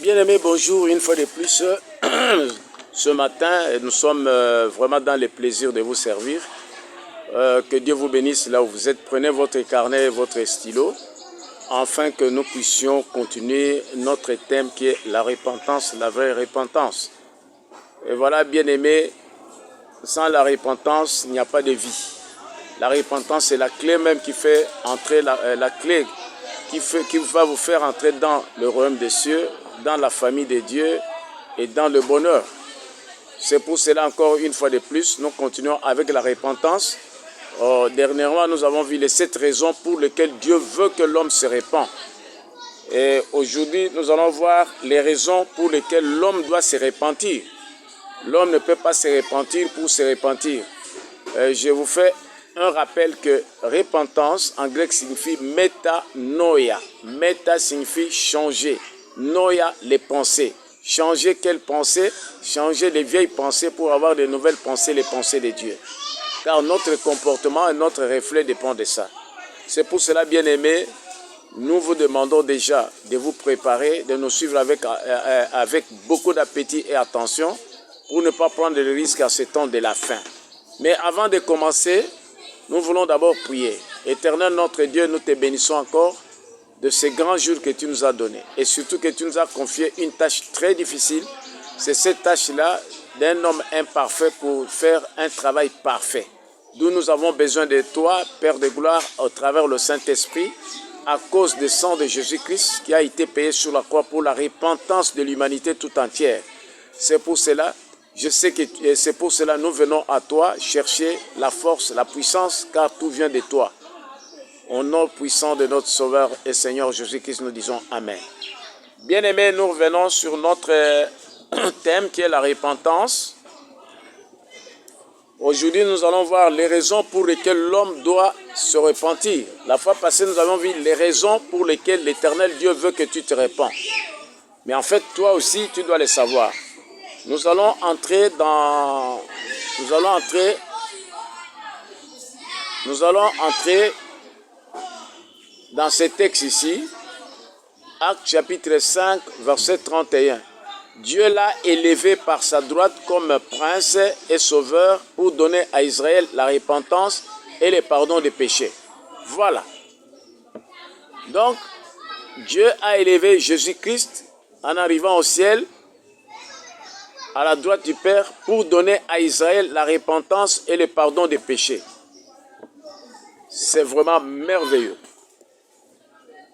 Bien-aimés, bonjour une fois de plus. Ce matin, nous sommes vraiment dans le plaisir de vous servir. Que Dieu vous bénisse là où vous êtes. Prenez votre carnet et votre stylo, afin que nous puissions continuer notre thème qui est la repentance, la vraie repentance. Et voilà, bien-aimés, sans la repentance, il n'y a pas de vie. La repentance, c'est la clé même qui fait entrer, la clé qui va vous faire entrer dans le royaume des cieux, dans la famille de Dieu et dans le bonheur. C'est pour cela, encore une fois de plus, nous continuons avec la repentance. Dernièrement, nous avons vu les 7 raisons pour lesquelles Dieu veut que l'homme se répande. Et aujourd'hui, nous allons voir les raisons pour lesquelles l'homme doit se repentir. L'homme ne peut pas se repentir pour se repentir. Je vous fais un rappel que repentance en grec signifie metanoia. Meta signifie changer. Noia, les pensées. Changer quelles pensées? Changer les vieilles pensées pour avoir de nouvelles pensées, les pensées de Dieu. Car notre comportement et notre reflet dépend de ça. C'est pour cela, bien-aimés, nous vous demandons déjà de vous préparer, de nous suivre avec beaucoup d'appétit et attention pour ne pas prendre le risque à ce temps de la fin. Mais avant de commencer, nous voulons d'abord prier. Éternel notre Dieu, nous te bénissons encore de ces grands jours que tu nous as donnés. Et surtout que tu nous as confié une tâche très difficile. C'est cette tâche-là d'un homme imparfait pour faire un travail parfait. D'où nous avons besoin de toi, Père de gloire, au travers le Saint-Esprit, à cause du sang de Jésus-Christ qui a été payé sur la croix pour la repentance de l'humanité tout entière. C'est pour cela, c'est pour cela nous venons à toi chercher la force, la puissance, car tout vient de toi. Au nom puissant de notre Sauveur et Seigneur Jésus-Christ, nous disons Amen. Bien-aimés, nous revenons sur notre thème qui est la repentance. Aujourd'hui, nous allons voir les raisons pour lesquelles l'homme doit se repentir. La fois passée, nous avons vu les raisons pour lesquelles l'Éternel Dieu veut que tu te répands. Mais en fait, toi aussi, tu dois les savoir. Nous allons entrer dans ce texte ici, Actes chapitre 5, verset 31. Dieu l'a élevé par sa droite comme prince et sauveur pour donner à Israël la repentance et le pardon des péchés. Voilà. Donc, Dieu a élevé Jésus-Christ en arrivant au ciel, à la droite du Père, pour donner à Israël la repentance et le pardon des péchés. C'est vraiment merveilleux.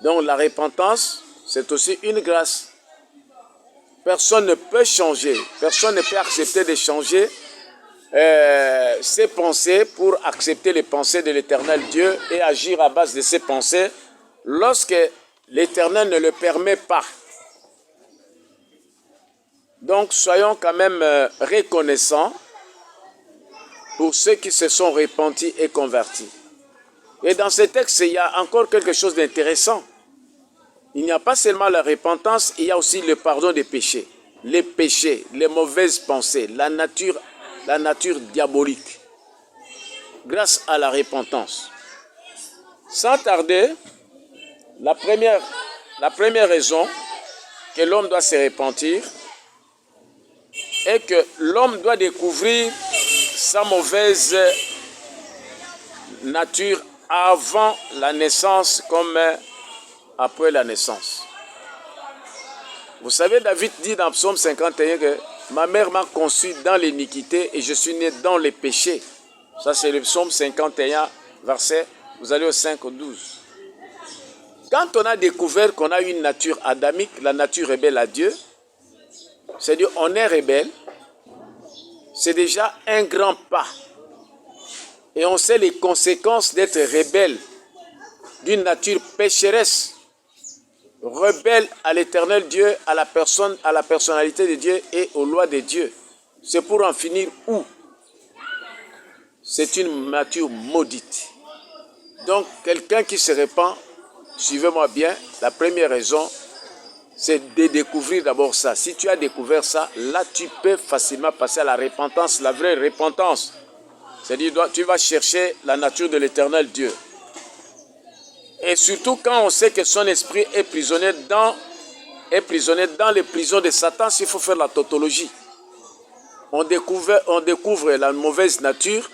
Donc la repentance, c'est aussi une grâce. Personne ne peut changer, personne ne peut accepter de changer ses pensées pour accepter les pensées de l'Éternel Dieu et agir à base de ses pensées lorsque l'Éternel ne le permet pas. Donc soyons quand même reconnaissants pour ceux qui se sont repentis et convertis. Et dans ce texte, il y a encore quelque chose d'intéressant. Il n'y a pas seulement la repentance, il y a aussi le pardon des péchés. Les péchés, les mauvaises pensées, la nature diabolique. Grâce à la repentance. Sans tarder, la première raison que l'homme doit se repentir est que l'homme doit découvrir sa mauvaise nature avant la naissance comme après la naissance. Vous savez, David dit dans Psaume 51 que ma mère m'a conçu dans l'iniquité et je suis né dans les péchés. Ça, c'est le Psaume 51, verset, vous allez au 5 au 12. Quand on a découvert qu'on a une nature adamique, la nature rebelle à Dieu, c'est-à-dire on est rebelle, c'est déjà un grand pas. Et on sait les conséquences d'être rebelle, d'une nature pécheresse, rebelle à l'Éternel Dieu, à la personnalité de Dieu et aux lois de Dieu. C'est pour en finir où? C'est une nature maudite. Donc, quelqu'un qui se répand, suivez-moi bien, la première raison, c'est de découvrir d'abord ça. Si tu as découvert ça, là, tu peux facilement passer à la repentance, la vraie repentance. C'est-à-dire, tu vas chercher la nature de l'Éternel Dieu. Et surtout quand on sait que son esprit est prisonnier dans est prisonnier dans les prisons de Satan s'il faut faire la tautologie. On découvre la mauvaise nature,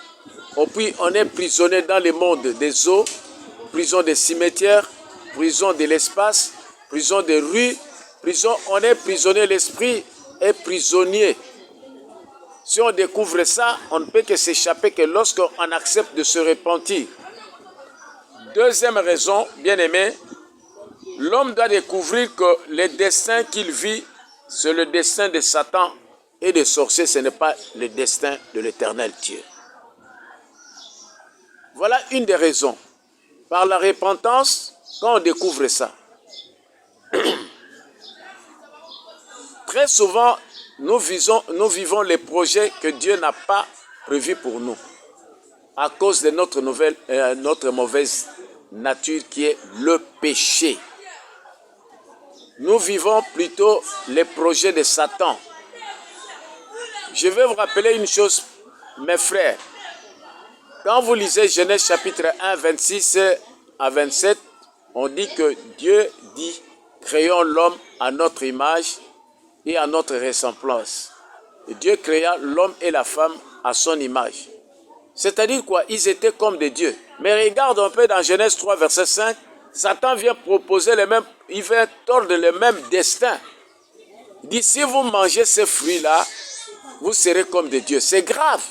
et puis on est prisonnier dans le monde des eaux, prison des cimetières, prison de l'espace, prison des rues, prison, on est prisonnier, l'esprit est prisonnier. Si on découvre ça, on ne peut que s'échapper que lorsqu'on accepte de se repentir. Deuxième raison, bien aimé, l'homme doit découvrir que le destin qu'il vit, c'est le destin de Satan et des sorciers, ce n'est pas le destin de l'Éternel Dieu. Voilà une des raisons. Par la repentance, quand on découvre ça, très souvent, nous vivons les projets que Dieu n'a pas prévus pour nous à cause de notre mauvaise nature qui est le péché. Nous vivons plutôt les projets de Satan. Je vais vous rappeler une chose, mes frères. Quand vous lisez Genèse chapitre 1, 26 à 27, on dit que Dieu dit « Créons l'homme à notre image et à notre ressemblance ». Et Dieu créa l'homme et la femme à son image. C'est-à-dire quoi? Ils étaient comme des dieux. Mais regarde un peu dans Genèse 3, verset 5, Satan vient proposer il vient tordre le même destin. Il dit, si vous mangez ces fruits-là, vous serez comme des dieux. C'est grave.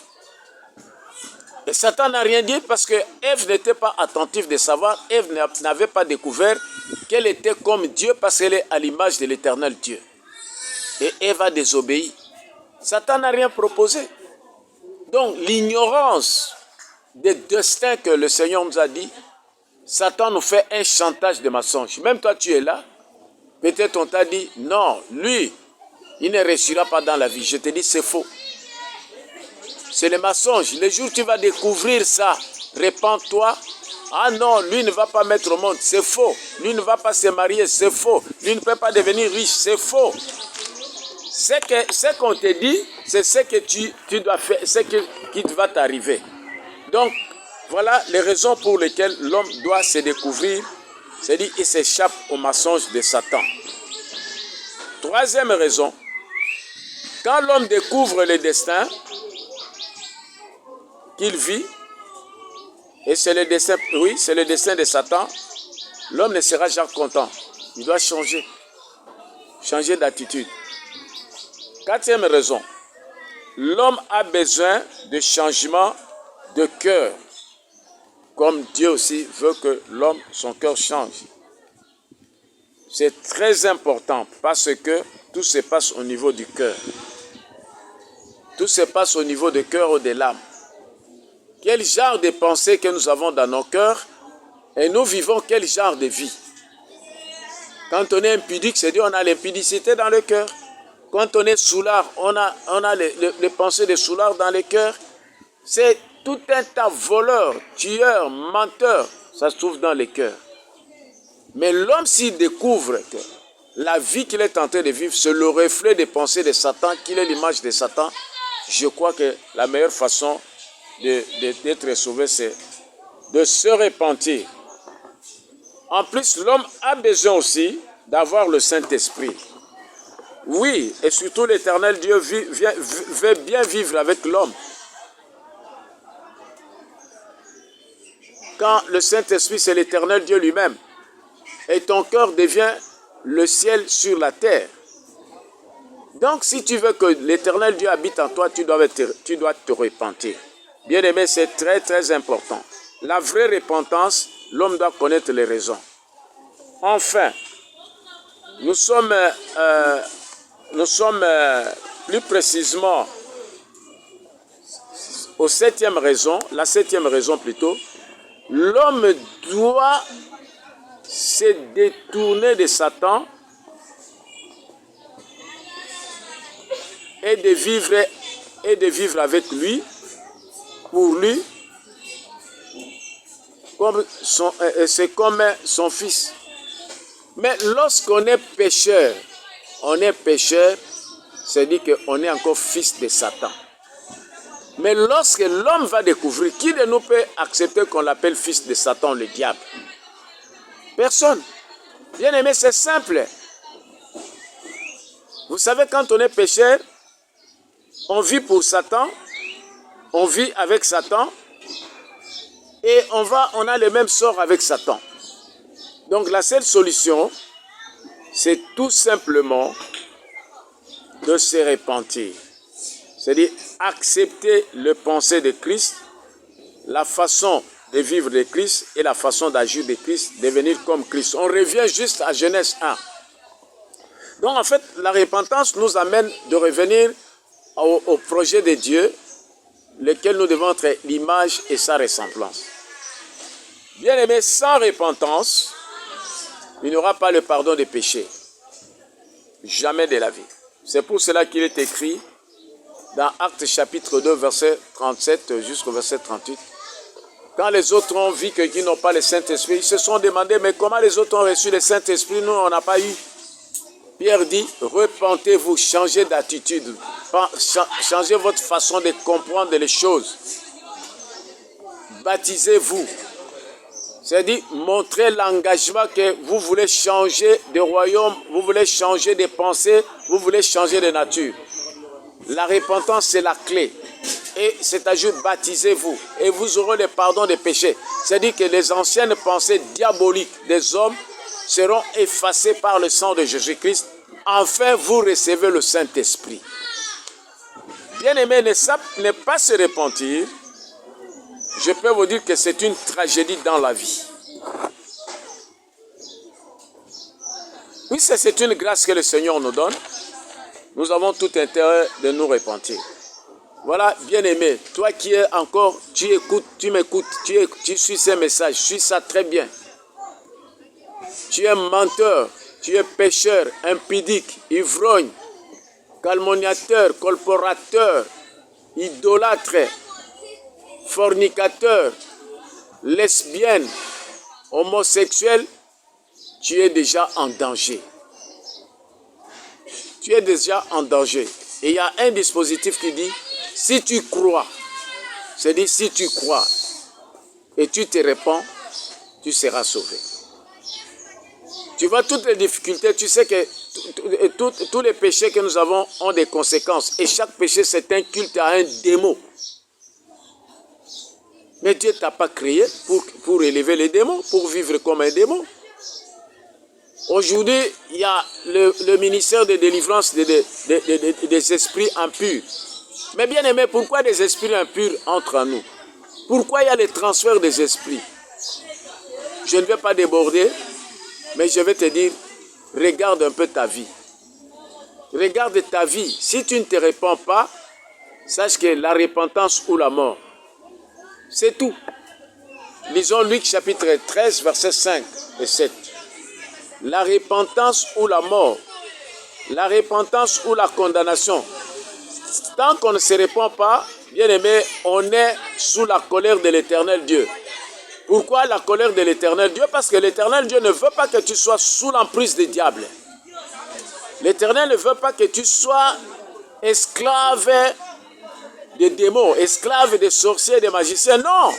Et Satan n'a rien dit parce que Ève n'était pas attentive de savoir. Ève n'avait pas découvert qu'elle était comme Dieu parce qu'elle est à l'image de l'Éternel Dieu. Et Ève a désobéi. Satan n'a rien proposé. Donc l'ignorance des destins que le Seigneur nous a dit, Satan nous fait un chantage de mensonges. Même toi tu es là, peut-être on t'a dit, non, lui, il ne réussira pas dans la vie. Je te dis, c'est faux. C'est le mensonge. Le jour où tu vas découvrir ça, répands-toi. Ah non, lui ne va pas mettre au monde, c'est faux. Lui ne va pas se marier, c'est faux. Lui ne peut pas devenir riche, c'est faux. Ce qu'on te dit, c'est ce que tu dois faire, ce qui va t'arriver. Donc, voilà les raisons pour lesquelles l'homme doit se découvrir. C'est-à-dire qu'il s'échappe au mensonge de Satan. Troisième raison, quand l'homme découvre le destin qu'il vit, et c'est le destin, oui, c'est le destin de Satan, l'homme ne sera jamais content. Il doit changer d'attitude. Quatrième raison, l'homme a besoin de changement de cœur, comme Dieu aussi veut que l'homme, son cœur change. C'est très important parce que tout se passe au niveau du cœur. Tout se passe au niveau du cœur ou de l'âme. Quel genre de pensée que nous avons dans nos cœurs et nous vivons quel genre de vie. Quand on est impudique, c'est-à-dire on a l'impudicité dans le cœur. Quand on est soulard, on a les pensées de soulard dans le cœur. C'est tout un tas de voleurs, tueurs, menteurs, ça se trouve dans le cœur. Mais l'homme, s'il découvre que la vie qu'il est en train de vivre, c'est le reflet des pensées de Satan, qu'il est l'image de Satan, je crois que la meilleure façon d'être sauvé, c'est de se repentir. En plus, l'homme a besoin aussi d'avoir le Saint-Esprit. Oui, et surtout l'Éternel Dieu veut bien vivre avec l'homme. Quand le Saint-Esprit, c'est l'Éternel Dieu lui-même, et ton cœur devient le ciel sur la terre. Donc, si tu veux que l'Éternel Dieu habite en toi, tu dois te repentir. Bien aimé, c'est très très important. La vraie repentance, l'homme doit connaître les raisons. Enfin, nous sommes plus précisément aux la septième raison plutôt. L'homme doit se détourner de Satan et de vivre avec lui, pour lui, c'est comme son fils. Mais lorsqu'on est pécheur, c'est-à-dire qu'on est encore fils de Satan. Mais lorsque l'homme va découvrir, qui de nous peut accepter qu'on l'appelle fils de Satan, le diable? Personne. Bien aimé, c'est simple. Vous savez, quand on est pécheur, on vit pour Satan, on vit avec Satan, et on a le même sort avec Satan. Donc la seule solution, c'est tout simplement de se repentir. C'est-à-dire accepter le pensée de Christ, la façon de vivre de Christ et la façon d'agir de Christ, devenir comme Christ. On revient juste à Genèse 1. Donc en fait, la repentance nous amène de revenir au projet de Dieu, lequel nous devons être l'image et sa ressemblance. Bien aimé, sans repentance, il n'y aura pas le pardon des péchés. Jamais de la vie. C'est pour cela qu'il est écrit dans Actes chapitre 2, verset 37 jusqu'au verset 38. Quand les autres ont vu qu'ils n'ont pas le Saint-Esprit, ils se sont demandé, mais comment les autres ont reçu le Saint-Esprit, nous on n'a pas eu. Pierre dit, repentez-vous, changez d'attitude, changez votre façon de comprendre les choses. Baptisez-vous. C'est-à-dire, montrez l'engagement que vous voulez changer de royaume, vous voulez changer de pensée, vous voulez changer de nature. La repentance, c'est la clé. Et c'est-à-dire, baptisez-vous et vous aurez le pardon des péchés. C'est-à-dire que les anciennes pensées diaboliques des hommes seront effacées par le sang de Jésus-Christ. Enfin, vous recevez le Saint-Esprit. Bien-aimés, ne pas se repentir, je peux vous dire que c'est une tragédie dans la vie. Oui, c'est une grâce que le Seigneur nous donne. Nous avons tout intérêt de nous repentir. Voilà, bien-aimé, toi qui es encore, tu écoutes, tu m'écoutes, tu suis ces messages, suis ça très bien. Tu es menteur, tu es pécheur, impudique, ivrogne, calomniateur, colporateur, idolâtre, fornicateur, lesbienne, homosexuel, tu es déjà en danger. Tu es déjà en danger. Et il y a un dispositif qui dit, si tu crois, c'est-à-dire si tu crois et tu te répands, tu seras sauvé. Tu vois toutes les difficultés, tu sais que tous les péchés que nous avons ont des conséquences. Et chaque péché, c'est un culte à un démon. Mais Dieu ne t'a pas créé pour élever les démons, pour vivre comme un démon. Aujourd'hui, il y a le ministère de délivrance des esprits impurs. Mais bien aimé, pourquoi des esprits impurs entrent en nous? Pourquoi il y a le transfert des esprits? Je ne vais pas déborder, mais je vais te dire, regarde un peu ta vie. Regarde ta vie. Si tu ne te répands pas, sache que la repentance ou la mort. C'est tout. Lisons Luc chapitre 13, versets 5 et 7. La repentance ou la mort. La repentance ou la condamnation. Tant qu'on ne se répand pas, bien aimé, on est sous la colère de l'Éternel Dieu. Pourquoi la colère de l'Éternel Dieu? Parce que l'Éternel Dieu ne veut pas que tu sois sous l'emprise des diables. L'Éternel ne veut pas que tu sois esclave des démons, esclave des sorciers, des magiciens. Non!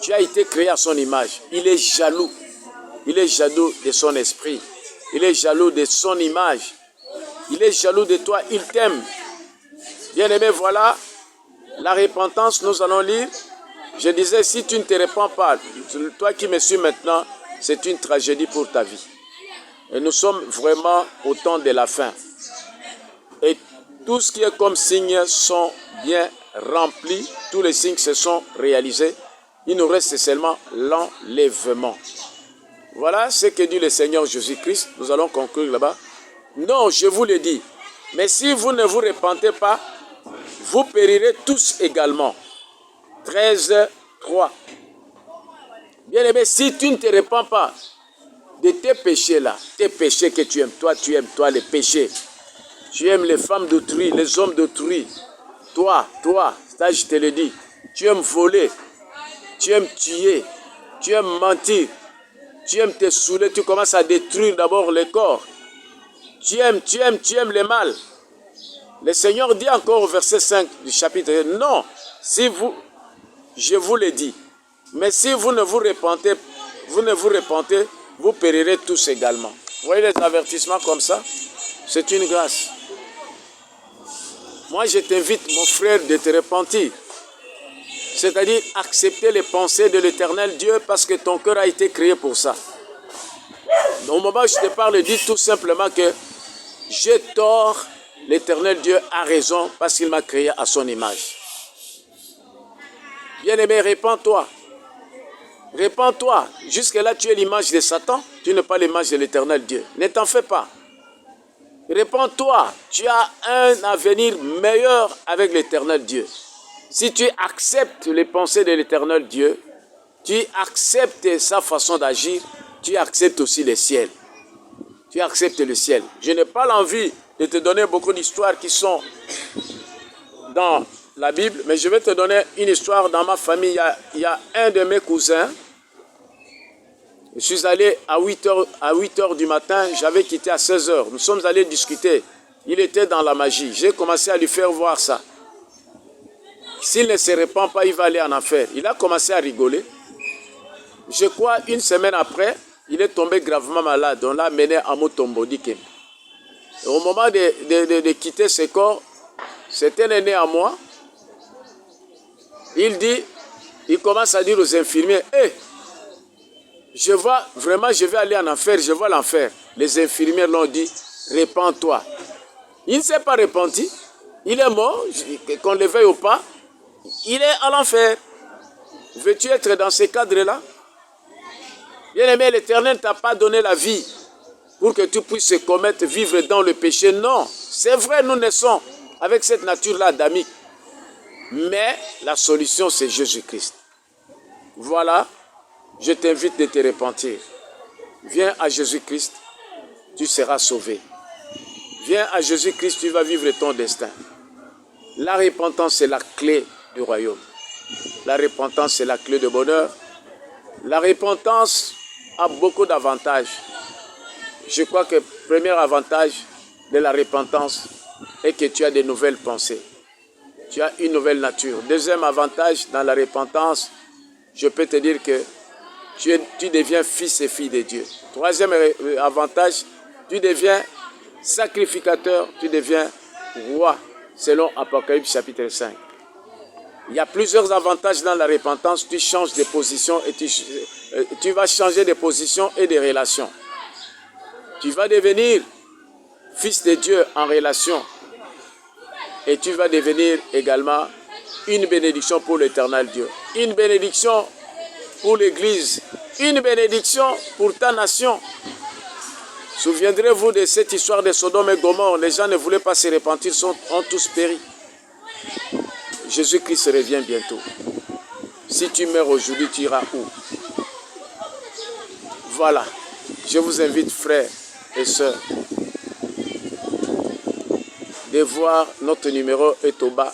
Tu as été créé à son image. Il est jaloux. Il est jaloux de son esprit. Il est jaloux de son image. Il est jaloux de toi. Il t'aime. Bien-aimé, voilà la repentance. Nous allons lire. Je disais, si tu ne te répands pas, toi qui me suis maintenant, c'est une tragédie pour ta vie. Et nous sommes vraiment au temps de la fin. Et tout ce qui est comme signes sont bien remplis. Tous les signes se sont réalisés. Il nous reste seulement l'enlèvement. Voilà ce que dit le Seigneur Jésus-Christ. Nous allons conclure là-bas. Non, je vous le dis. Mais si vous ne vous repentez pas, vous périrez tous également. 13, 3. Bien aimé, si tu ne te repens pas de tes péchés-là, tes péchés que tu aimes toi les péchés. Tu aimes les femmes d'autrui, les hommes d'autrui. Toi, ça je te le dis. Tu aimes voler, tu aimes tuer, tu aimes mentir, tu aimes te saouler, tu commences à détruire d'abord le corps. Tu aimes le mal. Le Seigneur dit encore au verset 5 du chapitre, non, je vous le dis, mais si vous ne vous repentez, vous périrez tous également. Vous voyez les avertissements comme ça? C'est une grâce. Moi, je t'invite, mon frère, de te repentir. C'est-à-dire accepter les pensées de l'Éternel Dieu parce que ton cœur a été créé pour ça. Au moment où je te parle, dis tout simplement que j'ai tort, l'Éternel Dieu a raison parce qu'il m'a créé à son image. Bien-aimé, répands-toi. Répands-toi. Jusque-là, tu es l'image de Satan. Tu n'es pas l'image de l'Éternel Dieu. Ne t'en fais pas. Répands-toi. Tu as un avenir meilleur avec l'Éternel Dieu. Si tu acceptes les pensées de l'Éternel Dieu, tu acceptes sa façon d'agir, tu acceptes aussi le ciel. Tu acceptes le ciel. Je n'ai pas l'envie de te donner beaucoup d'histoires qui sont dans la Bible, mais je vais te donner une histoire dans ma famille. Il y a un de mes cousins. Je suis allé à 8 heures du matin, j'avais quitté à 16 heures. Nous sommes allés discuter. Il était dans la magie. J'ai commencé à lui faire voir ça. S'il ne se répand pas, il va aller en enfer. Il a commencé à rigoler. Je crois une semaine après, il est tombé gravement malade. On l'a mené à Motombo Dikem. Au moment de quitter ce corps, c'était un aîné à moi. Il commence à dire aux infirmiers, hey, je vois, vraiment, je vais aller en enfer, je vois l'enfer. Les infirmières l'ont dit, répands-toi. Il ne s'est pas repenti. Il est mort, qu'on le veuille ou pas. Il est à l'enfer. Veux-tu être dans ce cadre-là? Bien-aimé, l'Éternel ne t'a pas donné la vie pour que tu puisses commettre, vivre dans le péché. Non, c'est vrai, nous naissons avec cette nature-là adamique. Mais la solution, c'est Jésus-Christ. Voilà, je t'invite de te repentir. Viens à Jésus-Christ, tu seras sauvé. Viens à Jésus-Christ, tu vas vivre ton destin. La repentance, c'est la clé du royaume. La repentance, c'est la clé de bonheur. La repentance a beaucoup d'avantages. Je crois que le premier avantage de la repentance est que tu as de nouvelles pensées. Tu as une nouvelle nature. Deuxième avantage dans la repentance, je peux te dire que tu deviens fils et fille de Dieu. Troisième avantage, tu deviens sacrificateur, tu deviens roi, selon Apocalypse chapitre 5. Il y a plusieurs avantages dans la repentance. Tu changes de position et tu vas changer de position et de relation. Tu vas devenir fils de Dieu en relation. Et tu vas devenir également une bénédiction pour l'Éternel Dieu. Une bénédiction pour l'Église. Une bénédiction pour ta nation. Souviendrez-vous de cette histoire de Sodome et Gomorrhe. Les gens ne voulaient pas se repentir, ont tous péri. Jésus-Christ revient bientôt. Si tu meurs aujourd'hui, tu iras où? Voilà. Je vous invite, frères et sœurs, de voir notre numéro est au bas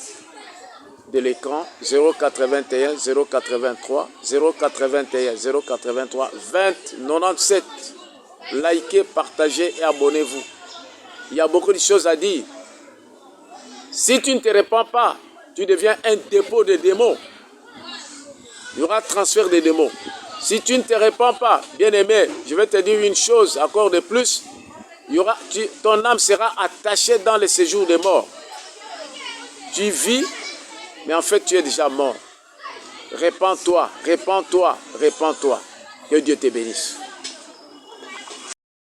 de l'écran. 081 083 081 083 20 97. Likez, partagez et abonnez-vous. Il y a beaucoup de choses à dire. Si tu ne te répands pas, tu deviens un dépôt de démons. Il y aura transfert de démons. Si tu ne te répands pas, bien-aimé, je vais te dire une chose encore de plus. Ton âme sera attachée dans le séjour des morts. Tu vis, mais en fait tu es déjà mort. Répands-toi, répands-toi, répands-toi. Que Dieu te bénisse.